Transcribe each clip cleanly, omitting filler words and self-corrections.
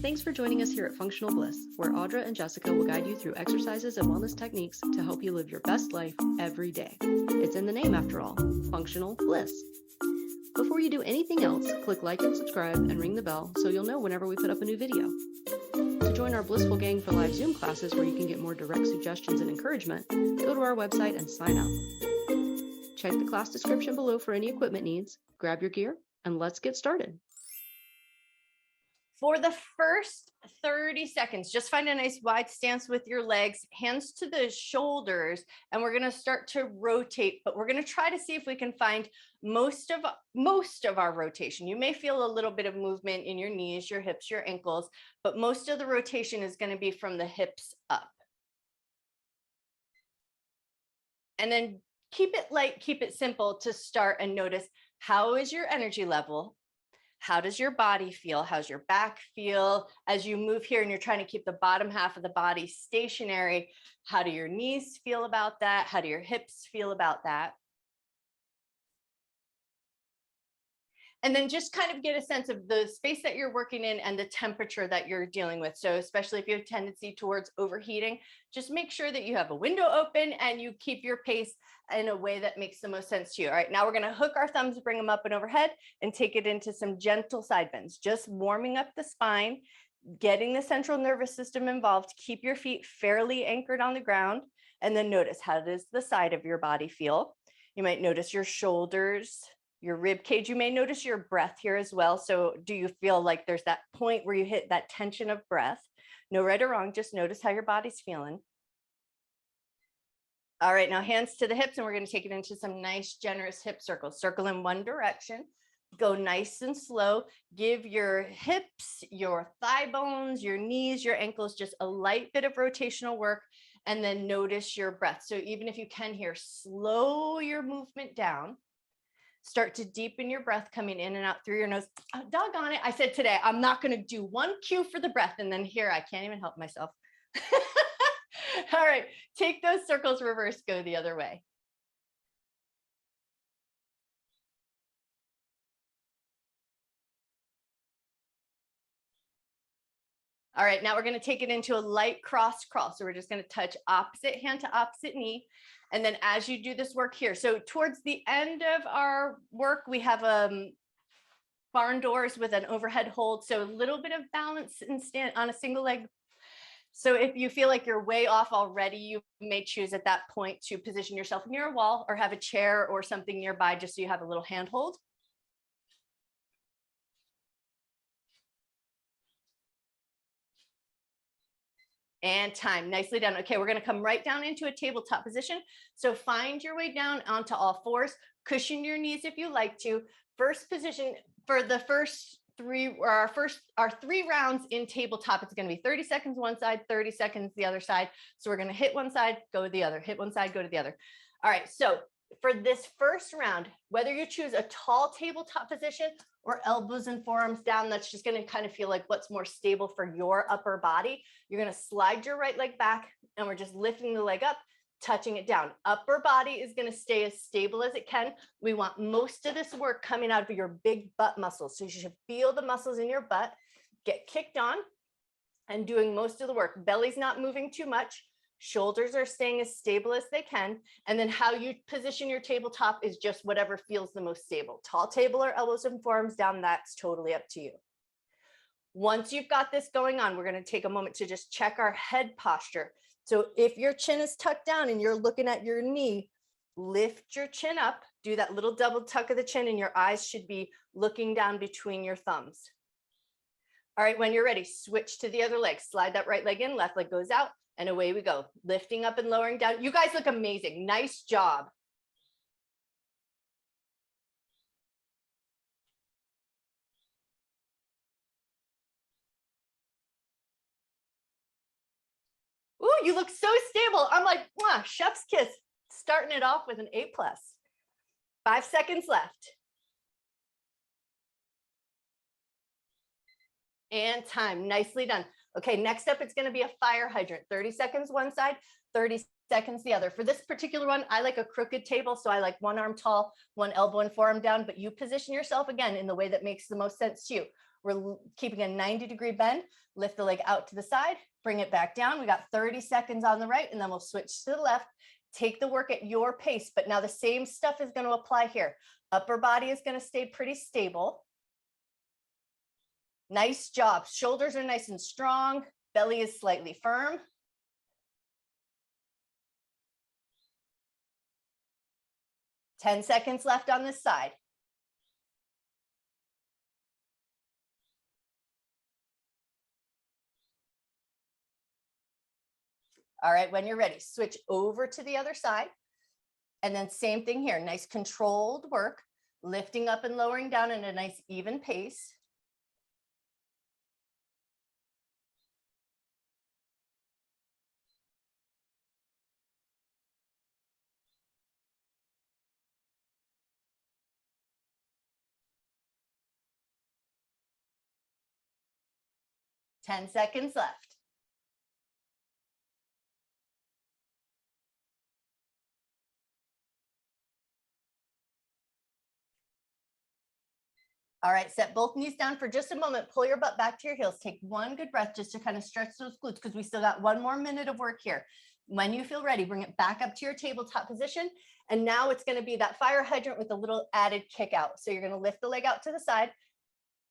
Thanks for joining us here at Functional Bliss, where Audra and Jessica will guide you through exercises and wellness techniques to help you live your best life every day. It's in the name after all, Functional Bliss. Before you do anything else, click like and subscribe and ring the bell so you'll know whenever we put up a new video. To join our Blissful Gang for live Zoom classes where you can get more direct suggestions and encouragement, go to our website and sign up. Check the class description below for any equipment needs, grab your gear, and let's get started. For the first 30 seconds, just find a nice wide stance with your legs, hands to the shoulders, and we're going to start to rotate, but we're going to try to see if we can find most of our rotation. You may feel a little bit of movement in your knees, your hips, your ankles, but most of the rotation is going to be from the hips up. And then keep it light, keep it simple to start, and notice, how is your energy level? How does your body feel? How's your back feel as you move here and you're trying to keep the bottom half of the body stationary? How do your knees feel about that? How do your hips feel about that? And then just kind of get a sense of the space that you're working in and the temperature that you're dealing with. So especially if you have a tendency towards overheating, just make sure that you have a window open and you keep your pace in a way that makes the most sense to you. All right, now we're going to hook our thumbs, bring them up and overhead, and take it into some gentle side bends, just warming up the spine, getting the central nervous system involved. Keep your feet fairly anchored on the ground, and then notice, how does the side of your body feel? You might notice your shoulders, your rib cage. You may notice your breath here as well. So do you feel like there's that point where you hit that tension of breath? No right or wrong, just notice how your body's feeling. All right, now hands to the hips, and we're going to take it into some nice, generous hip circles. Circle in one direction, go nice and slow. Give your hips, your thigh bones, your knees, your ankles just a light bit of rotational work, and then notice your breath. So even if you can here, slow your movement down. Start to deepen your breath coming in and out through your nose. Oh, doggone it. I said today, I'm not going to do one cue for the breath. And then here, I can't even help myself. All right, take those circles reverse, go the other way. All right, now we're going to take it into a light cross crawl. So we're just going to touch opposite hand to opposite knee. And then as you do this work here, so towards the end of our work, we have barn doors with an overhead hold. So a little bit of balance and stand on a single leg. So if you feel like you're way off already, you may choose at that point to position yourself near a wall or have a chair or something nearby just so you have a little handhold. And time, nicely done. Okay, we're going to come right down into a tabletop position. So find your way down onto all fours, cushion your knees if you like to. First position for the first three, or our three rounds in tabletop, it's going to be 30 seconds one side, 30 seconds the other side. So we're going to hit one side, go to the other, hit one side, go to the other. All right, so for this first round, whether you choose a tall tabletop position or elbows and forearms down, that's just going to kind of feel like what's more stable for your upper body. You're going to slide your right leg back, and we're just lifting the leg up, touching it down. Upper body is going to stay as stable as it can. We want most of this work coming out of your big butt muscles. So you should feel the muscles in your butt get kicked on and doing most of the work. Belly's not moving too much. Shoulders are staying as stable as they can. And then how you position your tabletop is just whatever feels the most stable. Tall table or elbows and forearms down, that's totally up to you. Once you've got this going on, we're going to take a moment to just check our head posture. So if your chin is tucked down and you're looking at your knee, lift your chin up, do that little double tuck of the chin, and your eyes should be looking down between your thumbs. All right, when you're ready, switch to the other leg. Slide that right leg in, left leg goes out, and away we go. Lifting up and lowering down. You guys look amazing. Nice job. Ooh, you look so stable. I'm like, mwah, chef's kiss. Starting it off with an A+. 5 seconds left. And time, nicely done. Okay, next up, it's going to be a fire hydrant. 30 seconds one side, 30 seconds the other. For this particular one, I like a crooked table. So I like one arm tall, one elbow and forearm down, but you position yourself again in the way that makes the most sense to you. We're keeping a 90-degree bend. Lift the leg out to the side, bring it back down. We got 30 seconds on the right, and then we'll switch to the left. Take the work at your pace, but now the same stuff is going to apply here. Upper body is going to stay pretty stable. Nice job. Shoulders are nice and strong. Belly is slightly firm. Ten seconds left on this side. All right, when you're ready, switch over to the other side. And then same thing here, nice controlled work, lifting up and lowering down in a nice even pace. Ten seconds left. All right, set both knees down for just a moment. Pull your butt back to your heels. Take one good breath just to kind of stretch those glutes because we still got one more minute of work here. When you feel ready, bring it back up to your tabletop position. And now it's going to be that fire hydrant with a little added kick out. So you're going to lift the leg out to the side,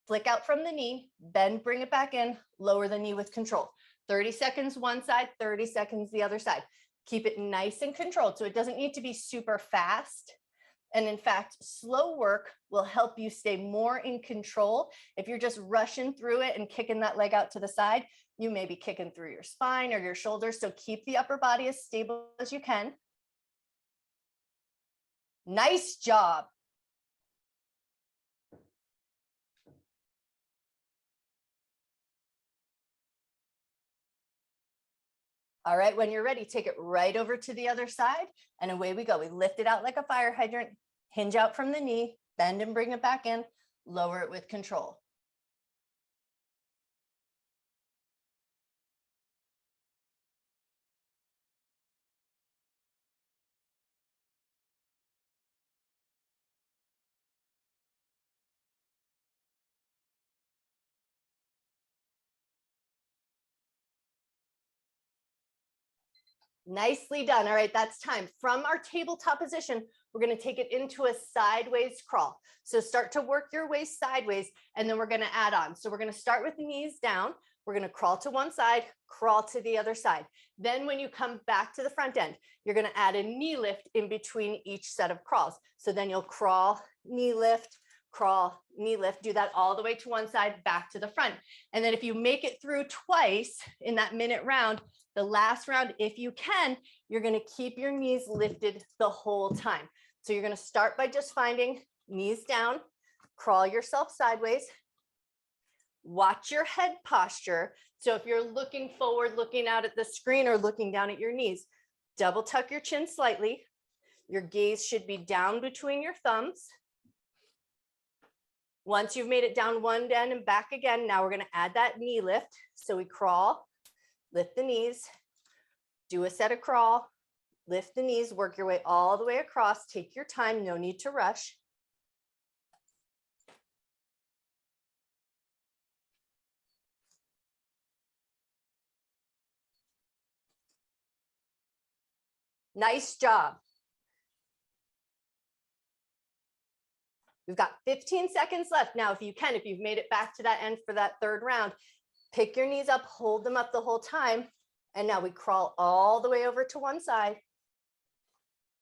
flick out from the knee, bend, bring it back in, lower the knee with control. 30 seconds one side, 30 seconds the other side. Keep it nice and controlled. So it doesn't need to be super fast. And in fact, slow work will help you stay more in control. If you're just rushing through it and kicking that leg out to the side, you may be kicking through your spine or your shoulders. So keep the upper body as stable as you can. Nice job. All right, when you're ready, take it right over to the other side and away we go. We lift it out like a fire hydrant, hinge out from the knee, bend and bring it back in, lower it with control. Nicely done. All right, that's time. From our tabletop position, we're going to take it into a sideways crawl. So start to work your way sideways, and then we're going to add on. So we're going to start with the knees down. We're going to crawl to one side, crawl to the other side. Then when you come back to the front end, you're going to add a knee lift in between each set of crawls. So then you'll crawl, knee lift, crawl, knee lift, do that all the way to one side, back to the front. And then if you make it through twice in that minute round, the last round, if you can, you're going to keep your knees lifted the whole time. So you're going to start by just finding knees down, crawl yourself sideways, watch your head posture. So if you're looking forward, looking out at the screen or looking down at your knees, double tuck your chin slightly. Your gaze should be down between your thumbs. Once you've made it down one end and back again, now we're going to add that knee lift. So we crawl, lift the knees, do a set of crawl, lift the knees, work your way all the way across. Take your time, no need to rush. Nice job. We've got 15 seconds left. Now, if you can, if you've made it back to that end for that third round, pick your knees up, hold them up the whole time. And now we crawl all the way over to one side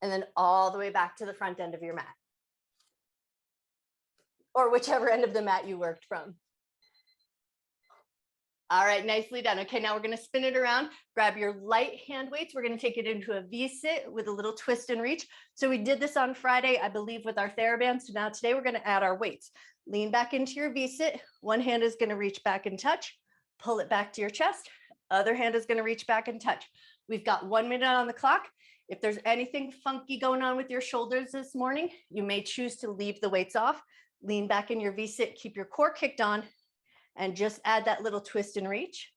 and then all the way back to the front end of your mat or whichever end of the mat you worked from. All right, nicely done. Okay, now we're going to spin it around. Grab your light hand weights. We're going to take it into a V-sit with a little twist and reach. So we did this on Friday, I believe, with our TheraBand. So now today we're going to add our weights. Lean back into your V-sit. One hand is going to reach back and touch. Pull it back to your chest. Other hand is going to reach back and touch. We've got 1 minute on the clock. If there's anything funky going on with your shoulders this morning, you may choose to leave the weights off. Lean back in your V-sit. Keep your core kicked on. And just add that little twist and reach.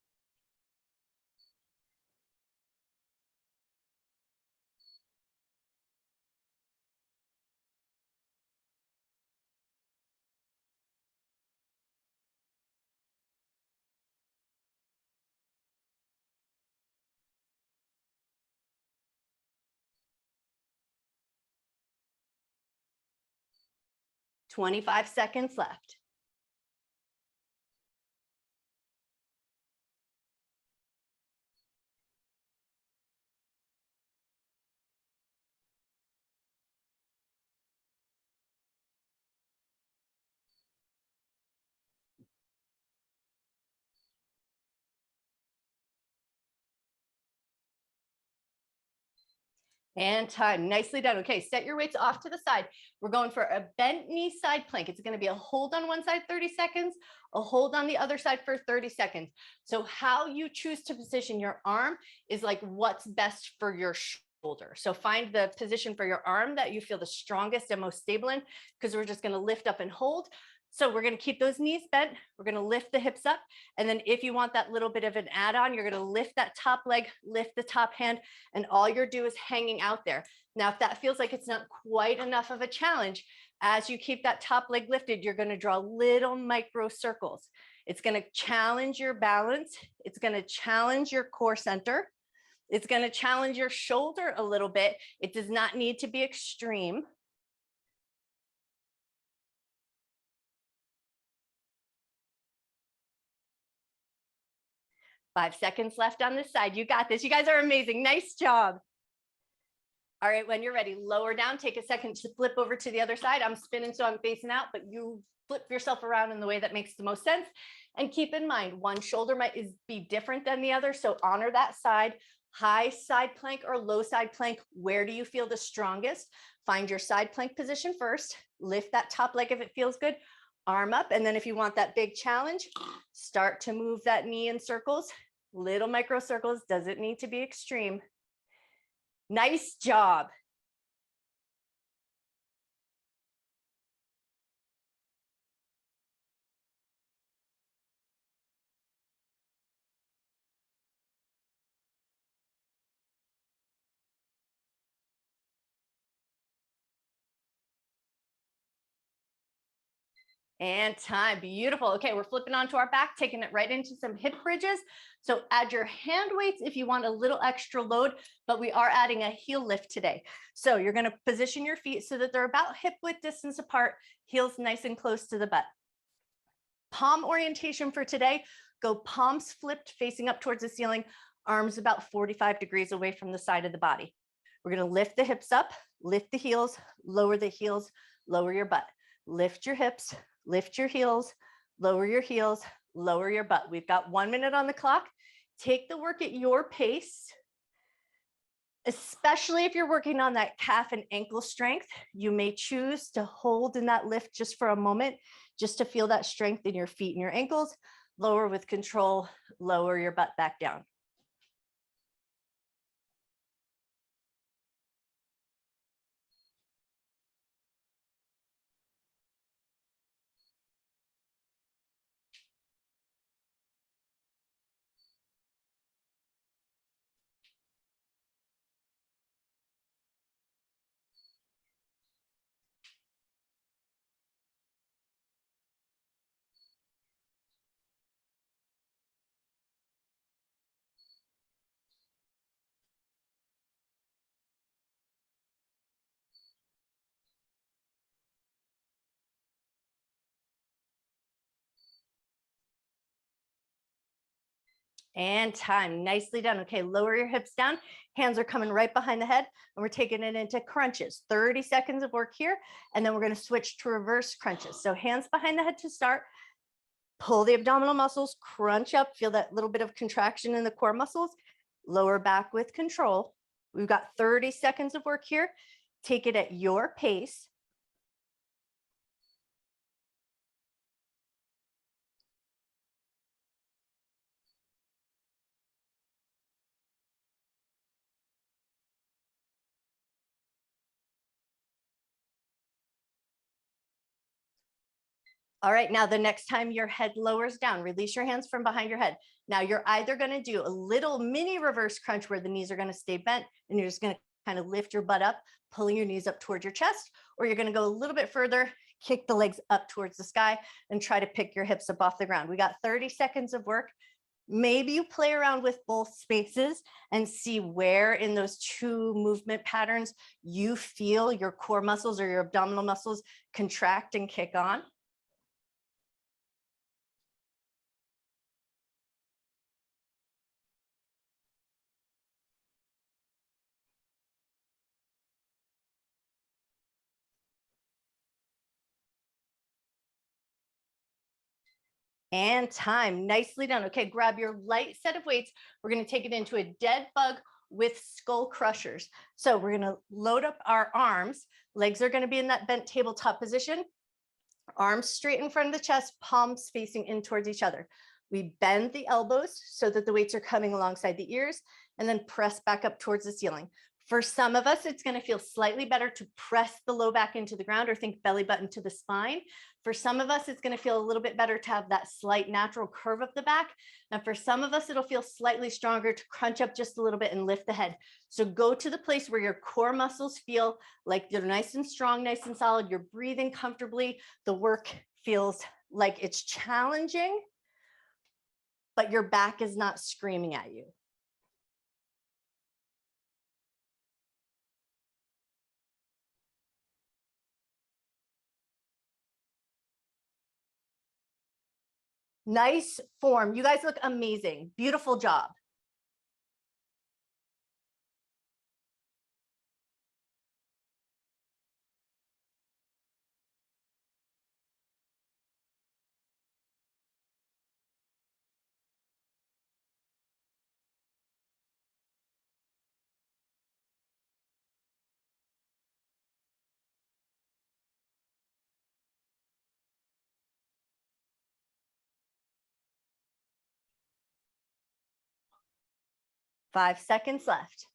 25 seconds left. And time. Nicely done. Okay, set your weights off to the side. We're going for a bent knee side plank. It's going to be a hold on one side 30 seconds, a hold on the other side for 30 seconds. So how you choose to position your arm is like what's best for your shoulder. So find the position for your arm that you feel the strongest and most stable in, because we're just going to lift up and hold. So we're going to keep those knees bent. We're going to lift the hips up. And then if you want that little bit of an add-on, you're going to lift that top leg, lift the top hand, and all you're do is hanging out there. Now, if that feels like it's not quite enough of a challenge, as you keep that top leg lifted, you're going to draw little micro circles. It's going to challenge your balance. It's going to challenge your core center. It's going to challenge your shoulder a little bit. It does not need to be extreme. Five seconds left on this side. You got this. You guys are amazing. Nice job. All right, when you're ready, lower down. Take a second to flip over to the other side. I'm spinning, so I'm facing out, but you flip yourself around in the way that makes the most sense. And keep in mind, one shoulder might be different than the other, so honor that side. High side plank or low side plank, where do you feel the strongest? Find your side plank position first. Lift that top leg if it feels good. Arm up, and then if you want that big challenge, start to move that knee in circles. Little micro circles, doesn't need to be extreme. Nice job. And time. Beautiful. Okay, we're flipping onto our back, taking it right into some hip bridges. So add your hand weights if you want a little extra load, but we are adding a heel lift today. So you're going to position your feet so that they're about hip width distance apart, heels nice and close to the butt. Palm orientation for today, go palms flipped facing up towards the ceiling, arms about 45 degrees away from the side of the body. We're going to lift the hips up, lift the heels, lower your butt. Lift your hips, lift your heels, lower your butt. We've got 1 minute on the clock. Take the work at your pace, especially if you're working on that calf and ankle strength. You may choose to hold in that lift just for a moment, just to feel that strength in your feet and your ankles. Lower with control, lower your butt back down. And time. Nicely done. Okay, lower your hips down. Hands are coming right behind the head, and we're taking it into crunches. 30 seconds of work here, and then we're going to switch to reverse crunches. So hands behind the head to start. Pull the abdominal muscles, crunch up, feel that little bit of contraction in the core muscles. Lower back with control. We've got 30 seconds of work here. Take it at your pace. All right, now the next time your head lowers down, release your hands from behind your head. Now you're either going to do a little mini reverse crunch where the knees are going to stay bent and you're just going to kind of lift your butt up, pulling your knees up towards your chest, or you're going to go a little bit further, kick the legs up towards the sky and try to pick your hips up off the ground. We got 30 seconds of work. Maybe you play around with both spaces and see where in those two movement patterns you feel your core muscles or your abdominal muscles contract and kick on. And time, nicely done. Okay, grab your light set of weights. We're gonna take it into a dead bug with skull crushers. So we're gonna load up our arms. Legs are gonna be in that bent tabletop position. Arms straight in front of the chest, palms facing in towards each other. We bend the elbows so that the weights are coming alongside the ears, and then press back up towards the ceiling. For some of us, it's going to feel slightly better to press the low back into the ground or think belly button to the spine. For some of us, it's going to feel a little bit better to have that slight natural curve of the back. And for some of us, it'll feel slightly stronger to crunch up just a little bit and lift the head. So go to the place where your core muscles feel like they're nice and strong, nice and solid. You're breathing comfortably. The work feels like it's challenging, but your back is not screaming at you. Nice form. You guys look amazing. Beautiful job. Five seconds left.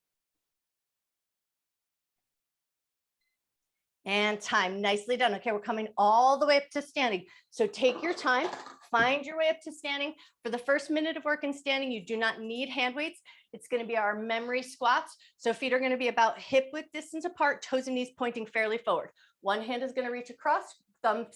And time, nicely done. Okay, we're coming all the way up to standing. So take your time, find your way up to standing. For the first minute of work in standing, you do not need hand weights. It's going to be our memory squats. So feet are going to be about hip width distance apart, toes and knees pointing fairly forward. One hand is going to reach across, thumb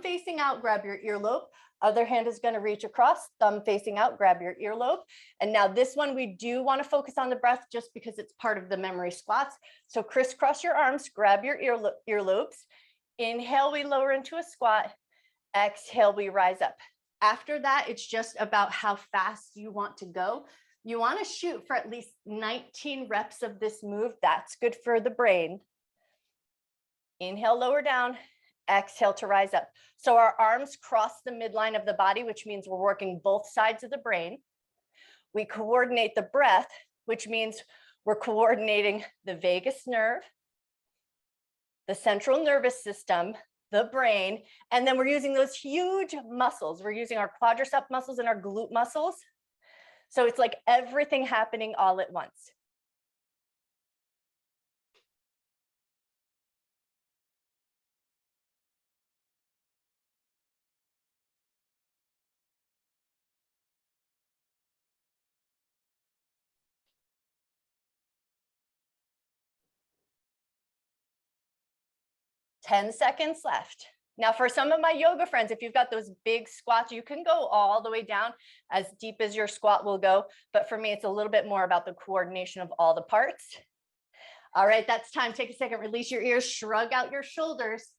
facing out, grab your earlobe. Other hand is going to reach across, thumb facing out, grab your earlobe. And now this one, we do want to focus on the breath just because it's part of the memory squats. So crisscross your arms, grab your earlobes. Inhale, we lower into a squat. Exhale, we rise up. After that, it's just about how fast you want to go. You want to shoot for at least 19 reps of this move. That's good for the brain. Inhale, lower down. Exhale to rise up. So our arms cross the midline of the body, which means we're working both sides of the brain. We coordinate the breath, which means we're coordinating the vagus nerve, the central nervous system, the brain, and then we're using those huge muscles. We're using our quadricep muscles and our glute muscles. So it's like everything happening all at once. Ten seconds left. Now for some of my yoga friends, if you've got those big squats, you can go all the way down as deep as your squat will go. But for me, it's a little bit more about the coordination of all the parts. All right, that's time. Take a second, release your ears, shrug out your shoulders.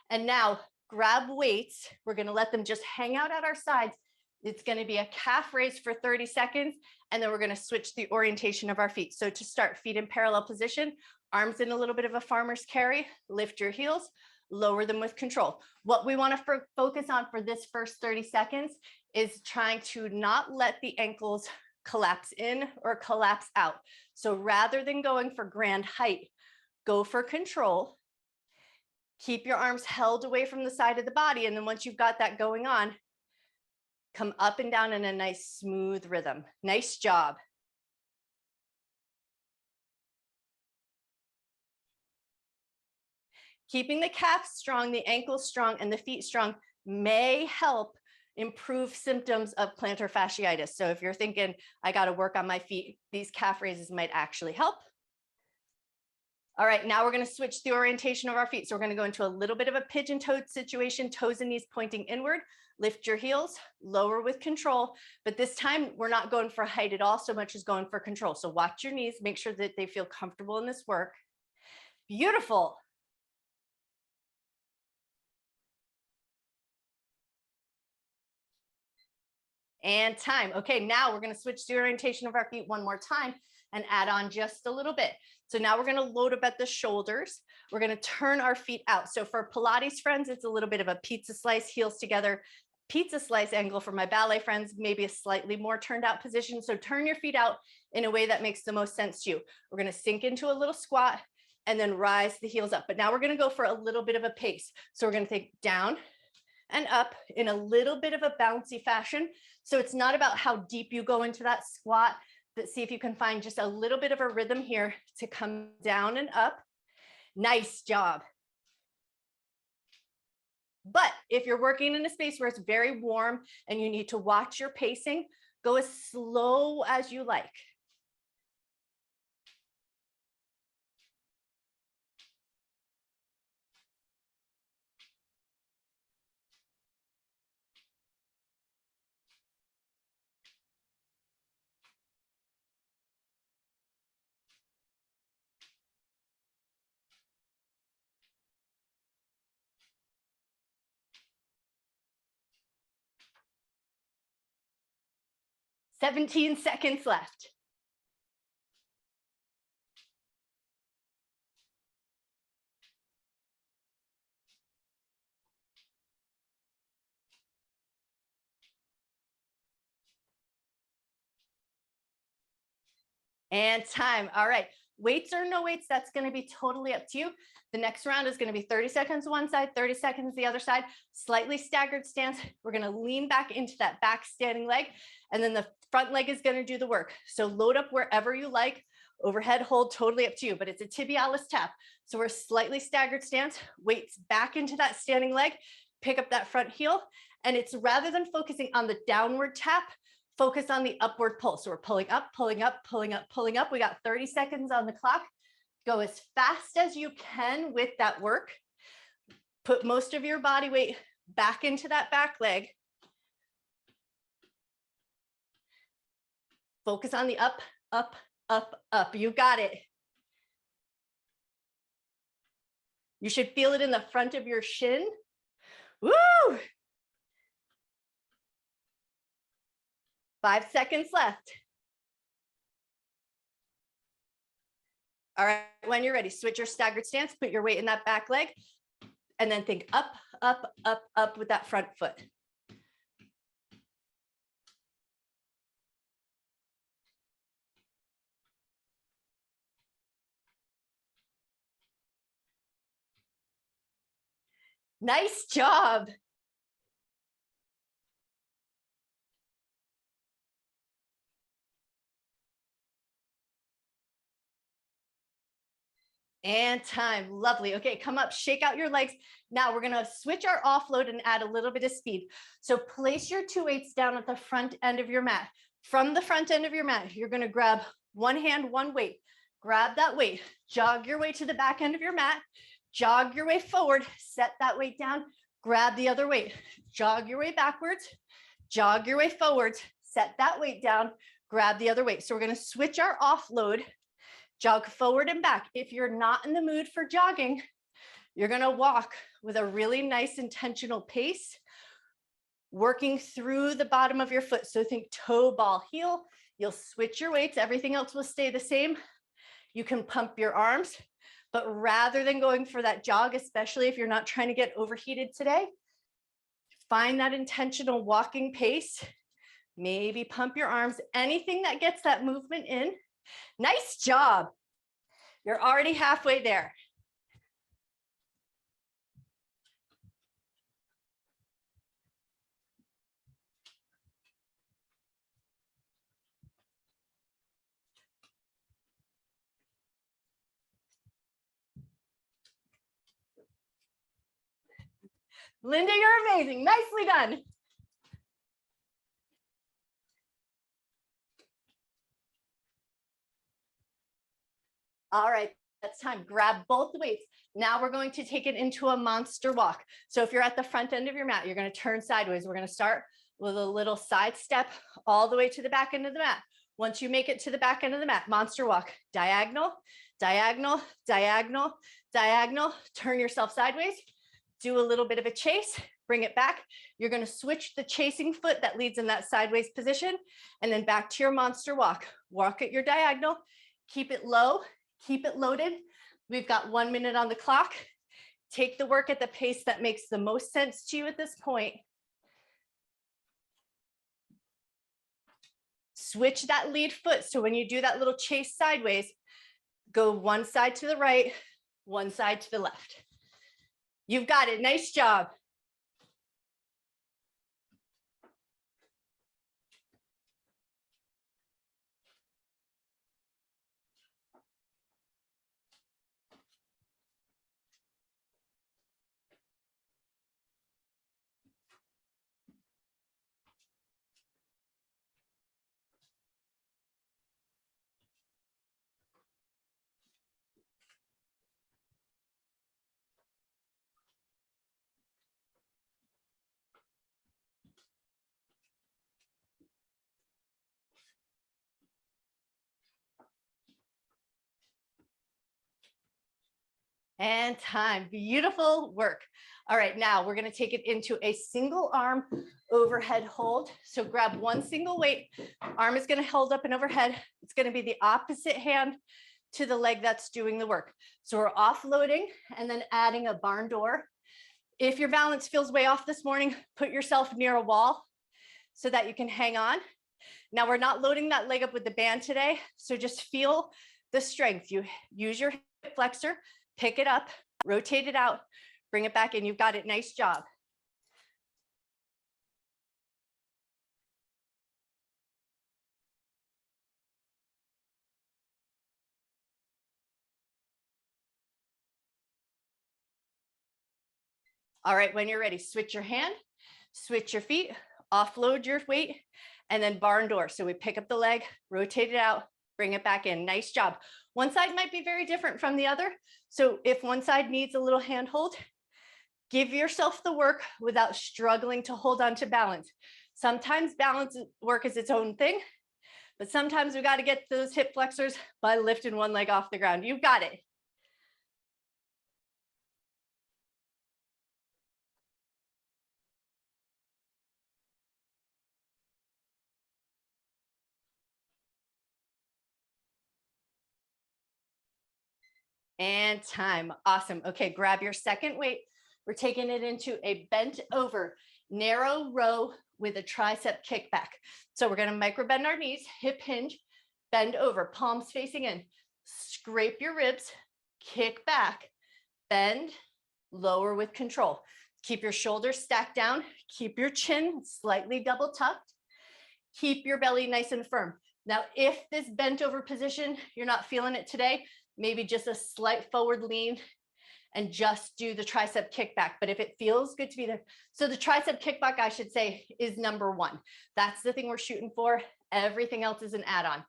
And now grab weights. We're going to let them just hang out at our sides. It's going to be a calf raise for 30 seconds. And then we're going to switch the orientation of our feet. So to start, feet in parallel position, arms in a little bit of a farmer's carry, lift your heels, lower them with control. What we want to focus on for this first 30 seconds is trying to not let the ankles collapse in or collapse out. So rather than going for grand height, go for control. Keep your arms held away from the side of the body. And then once you've got that going on, come up and down in a nice smooth rhythm. Nice job. Keeping the calves strong, the ankles strong, and the feet strong may help improve symptoms of plantar fasciitis. So if you're thinking, I got to work on my feet, these calf raises might actually help. All right, now we're going to switch the orientation of our feet. So we're going to go into a little bit of a pigeon-toed situation, toes and knees pointing inward. Lift your heels, lower with control, but this time we're not going for height at all so much as going for control. So watch your knees, make sure that they feel comfortable in this work. Beautiful. And time. Okay, now we're going to switch the orientation of our feet one more time and add on just a little bit. So now we're going to load up at the shoulders. We're going to turn our feet out. So for Pilates friends, it's a little bit of a pizza slice, heels together, pizza slice angle. For my ballet friends, maybe a slightly more turned out position. So turn your feet out in a way that makes the most sense to you. We're going to sink into a little squat and then rise the heels up. But now we're going to go for a little bit of a pace. So we're going to think down and up in a little bit of a bouncy fashion. So it's not about how deep you go into that squat, but see if you can find just a little bit of a rhythm here to come down and up. Nice job. But if you're working in a space where it's very warm and you need to watch your pacing, go as slow as you like. "17 seconds left. And time. All right. Weights or no weights, that's going to be totally up to you. The next round is going to be 30 seconds one side, 30 seconds the other side, slightly staggered stance. We're going to lean back into that back standing leg, and then the front leg is going to do the work. So load up wherever you like. Overhead hold, totally up to you, but it's a tibialis tap. So we're slightly staggered stance, weights back into that standing leg, pick up that front heel. And it's rather than focusing on the downward tap, focus on the upward pull. So we're pulling up, pulling up, pulling up, pulling up. We got 30 seconds on the clock. Go as fast as you can with that work. Put most of your body weight back into that back leg. Focus on the up, up, up, up. You got it. You should feel it in the front of your shin. Woo! 5 seconds left. All right, when you're ready, switch your staggered stance, put your weight in that back leg, and then think up, up, up, up with that front foot. Nice job. And time. Lovely. Okay, come up, shake out your legs. Now we're going to switch our offload and add a little bit of speed. So place your two weights down at the front end of your mat. From the front end of your mat, you're going to grab one hand, one weight. Grab that weight, jog your way to the back end of your mat, jog your way forward, set that weight down, grab the other weight, jog your way backwards, jog your way forwards, set that weight down, grab the other weight. So we're going to switch our offload. Jog forward and back. If you're not in the mood for jogging, you're going to walk with a really nice intentional pace, working through the bottom of your foot. So think toe, ball, heel. You'll switch your weights. Everything else will stay the same. You can pump your arms, but rather than going for that jog, especially if you're not trying to get overheated today, find that intentional walking pace. Maybe pump your arms, anything that gets that movement in. Nice job. You're already halfway there. Linda, you're amazing. Nicely done. All right. That's time. Grab both weights. Now we're going to take it into a monster walk. So if you're at the front end of your mat, you're going to turn sideways. We're going to start with a little side step all the way to the back end of the mat. Once you make it to the back end of the mat, monster walk, diagonal, diagonal, diagonal, diagonal. Turn yourself sideways. Do a little bit of a chase. Bring it back. You're going to switch the chasing foot that leads in that sideways position, and then back to your monster walk. Walk at your diagonal. Keep it low. Keep it loaded. We've got 1 minute on the clock. Take the work at the pace that makes the most sense to you at this point. Switch that lead foot. So when you do that little chase sideways, go one side to the right, one side to the left. You've got it. Nice job. And time. Beautiful work. All right, now we're going to take it into a single arm overhead hold. So grab one single weight. Arm is going to hold up and overhead. It's going to be the opposite hand to the leg that's doing the work. So we're offloading and then adding a barn door. If your balance feels way off this morning, put yourself near a wall so that you can hang on. Now we're not loading that leg up with the band today. So just feel the strength. You use your hip flexor, pick it up, rotate it out, bring it back in. You've got it. Nice job. All right, when you're ready, switch your hand, switch your feet, offload your weight, and then barn door. So we pick up the leg, rotate it out, bring it back in. Nice job. One side might be very different from the other. So if one side needs a little handhold, give yourself the work without struggling to hold on to balance. Sometimes balance work is its own thing, but sometimes we got to get those hip flexors by lifting one leg off the ground. You've got it. And time. Awesome. Okay, grab your second weight. We're taking it into a bent over narrow row with a tricep kickback. So we're going to micro bend our knees, hip hinge, bend over, palms facing in, scrape your ribs, kick back, bend, lower with control. Keep your shoulders stacked down, keep your chin slightly double tucked, keep your belly nice and firm. Now, if this bent over position, you're not feeling it today, maybe just a slight forward lean and just do the tricep kickback. But if it feels good to be there, so the tricep kickback, I should say, is number one. That's the thing we're shooting for. Everything else is an add-on.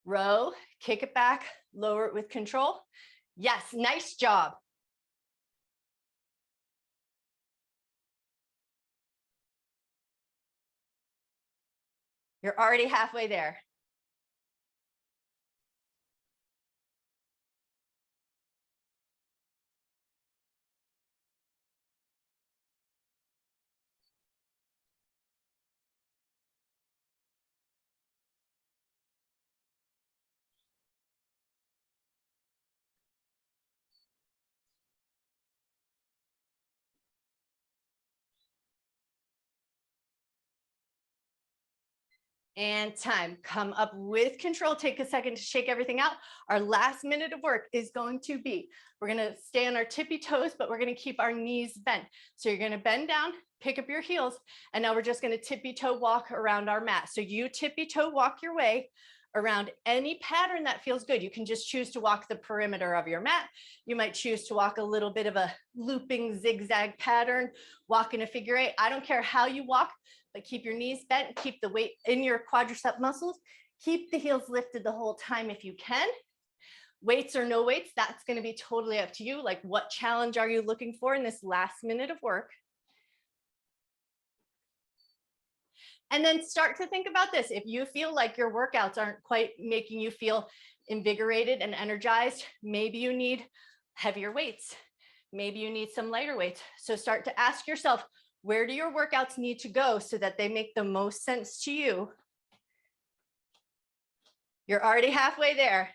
Row, kick it back, lower it with control. Yes, nice job. You're already halfway there. And time. Come up with control. Take a second to shake everything out. Our last minute of work is going to be, we're going to stay on our tippy toes, but we're going to keep our knees bent. So you're going to bend down, pick up your heels, and now we're just going to tippy toe walk around our mat. So you tippy toe walk your way around any pattern that feels good. You can just choose to walk the perimeter of your mat. You might choose to walk a little bit of a looping zigzag pattern, walk in a figure eight. I don't care how you walk, but keep your knees bent, keep the weight in your quadricep muscles, keep the heels lifted the whole time if you can. Weights or no weights, that's going to be totally up to you. Like, what challenge are you looking for in this last minute of work? And then start to think about this. If you feel like your workouts aren't quite making you feel invigorated and energized, maybe you need heavier weights. Maybe you need some lighter weights. So start to ask yourself, where do your workouts need to go so that they make the most sense to you? You're already halfway there.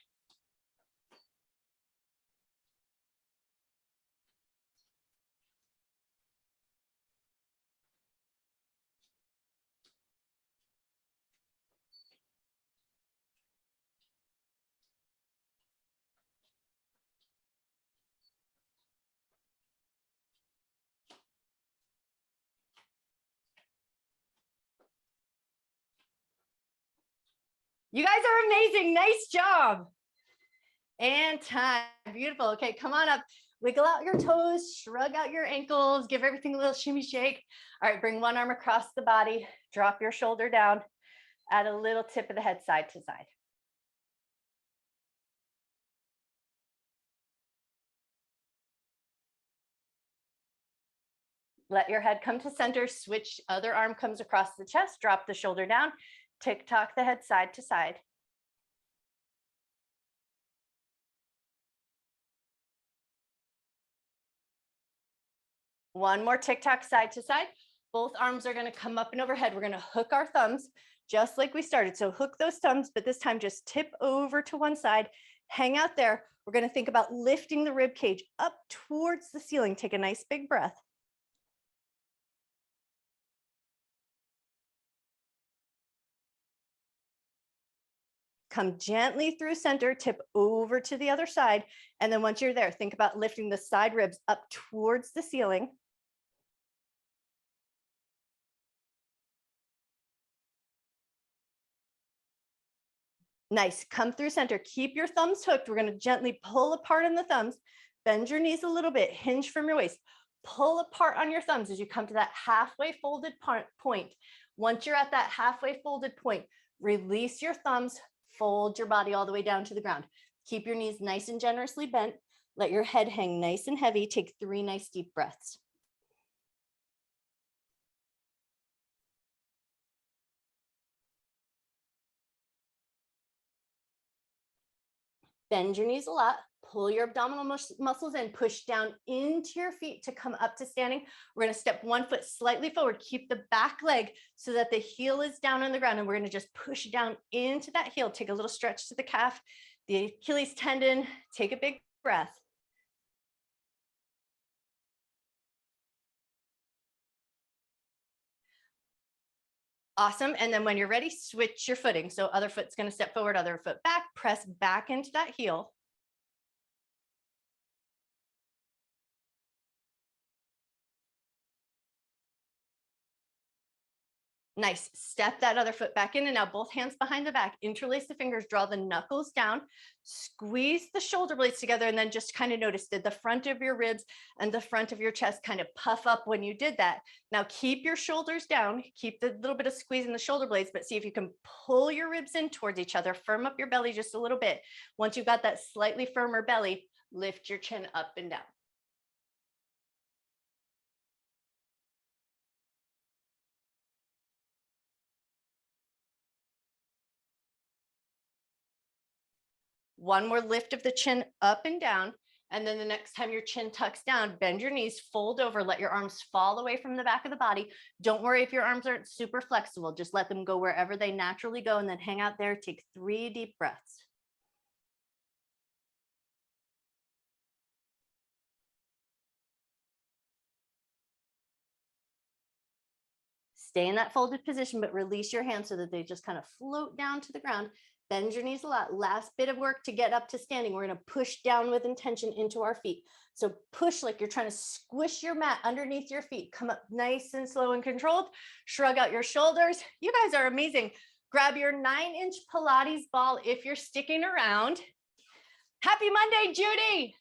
You guys are amazing. Nice job. And time. Beautiful. Okay, come on up. Wiggle out your toes, shrug out your ankles, give everything a little shimmy shake. All right, bring one arm across the body, drop your shoulder down, add a little tip of the head side to side. Let your head come to center, switch, other arm comes across the chest, drop the shoulder down, tick-tock the head side to side. One more tick-tock side to side. Both arms are going to come up and overhead. We're going to hook our thumbs just like we started. So hook those thumbs, but this time just tip over to one side, hang out there. We're going to think about lifting the rib cage up towards the ceiling. Take a nice big breath. Come gently through center, tip over to the other side. And then once you're there, think about lifting the side ribs up towards the ceiling. Nice. Come through center. Keep your thumbs hooked. We're going to gently pull apart on the thumbs. Bend your knees a little bit. Hinge from your waist. Pull apart on your thumbs as you come to that halfway folded point. Once you're at that halfway folded point, release your thumbs. Fold your body all the way down to the ground. Keep your knees nice and generously bent. Let your head hang nice and heavy. Take 3 nice deep breaths. Bend your knees a lot. Pull your abdominal muscles in, push down into your feet to come up to standing. We're going to step one foot slightly forward. Keep the back leg so that the heel is down on the ground. And we're going to just push down into that heel. Take a little stretch to the calf, the Achilles tendon. Take a big breath. Awesome. And then when you're ready, switch your footing. So other foot's going to step forward, other foot back, press back into that heel. Nice. Step that other foot back in, and now both hands behind the back. Interlace the fingers, draw the knuckles down, squeeze the shoulder blades together, and then just kind of notice, did the front of your ribs and the front of your chest kind of puff up when you did that? Now keep your shoulders down, keep the little bit of squeeze in the shoulder blades, but see if you can pull your ribs in towards each other, firm up your belly just a little bit. Once you've got that slightly firmer belly, lift your chin up and down. One more lift of the chin up and down. And then the next time your chin tucks down, bend your knees, fold over, let your arms fall away from the back of the body. Don't worry if your arms aren't super flexible. Just let them go wherever they naturally go, and then hang out there. Take 3 deep breaths. Stay in that folded position, but release your hands so that they just kind of float down to the ground. Bend your knees a lot. Last bit of work to get up to standing. We're going to push down with intention into our feet. So push like you're trying to squish your mat underneath your feet. Come up nice and slow and controlled. Shrug out your shoulders. You guys are amazing. Grab your 9-inch Pilates ball if you're sticking around. Happy Monday, Judy.